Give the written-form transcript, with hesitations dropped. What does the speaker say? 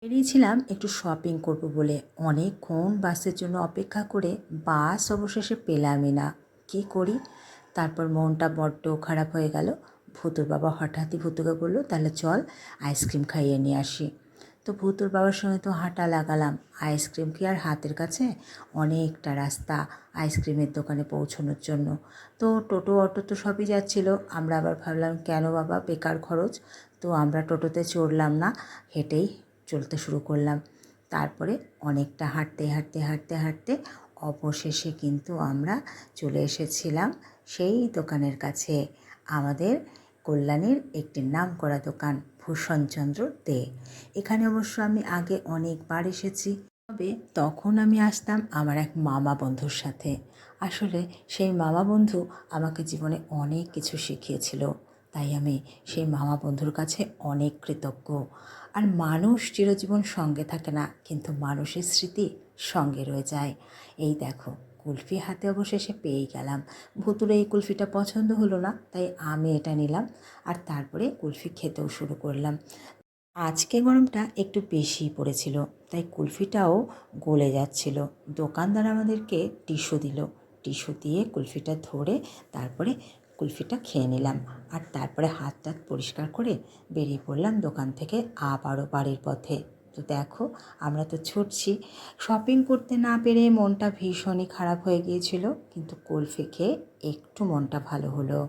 বেরিয়েছিলাম একটু শপিং করব বলে। অনেকক্ষণ বাসের জন্য অপেক্ষা করে বাস অবশেষে পেলামই না। কী করি? তারপর মনটা বড্ড খারাপ হয়ে গেল। ভুতুর বাবা হঠাৎই ভুতুকে বলল, তাহলে চল আইসক্রিম খাইয়ে নিয়ে আসি। তো ভুতুর বাবার সঙ্গে তো হাঁটা লাগালাম। আইসক্রিম কি আর হাতের কাছে? অনেকটা রাস্তা আইসক্রিমের দোকানে পৌঁছানোর জন্য। তো টোটো অটো তো সবই যাচ্ছিল। আমরা আবার ভাবলাম, কেন বাবা বেকার খরচ। তো আমরা টোটোতে চড়লাম না, হেঁটেই চলতে শুরু করলাম। তারপরে অনেকটা হাঁটতে হাঁটতে হাঁটতে হাঁটতে অবশেষে কিন্তু আমরা চলে এসেছিলাম সেই দোকানের কাছে, আমাদের কল্যাণীর একটি নামকরা দোকান ভূষণচন্দ্র দে। এখানে অবশ্য আমি আগে অনেকবার এসেছি, তবে তখন আমি আসতাম আমার এক মামা বন্ধুর সাথে। আসলে সেই মামা বন্ধু আমাকে জীবনে অনেক কিছু শিখিয়েছিল, তাই আমি সেই মামা বন্ধুর কাছে অনেক কৃতজ্ঞ। আর মানুষ চিরজীবন সঙ্গে থাকে না, কিন্তু মানুষের স্মৃতি সঙ্গে রয়ে যায়। এই দেখো, কুলফি হাতে অবশেষে পেয়েই গেলাম। ভুতুরে এই কুলফিটা পছন্দ হলো না, তাই আমি এটা নিলাম আর তারপরে কুলফি খেতেও শুরু করলাম। আজকে গরমটা একটু বেশিই পড়েছিল, তাই কুলফিটাও গলে যাচ্ছিল। দোকানদার আমাদেরকে টিস্যু দিল। টিস্যু দিয়ে কুলফিটা ধরে তারপরে কুলফিটা খেয়ে নিলাম। আর তারপরে হাত টাত পরিষ্কার করে বেরিয়ে পড়লাম দোকান থেকে আবারও বাড়ির পথে। তো দেখো, আমরা তো ছুটছি। শপিং করতে না পেরে মনটা ভীষণই খারাপ হয়ে গিয়েছিল, কিন্তু কুলফি খেয়ে একটু মনটা ভালো হলো।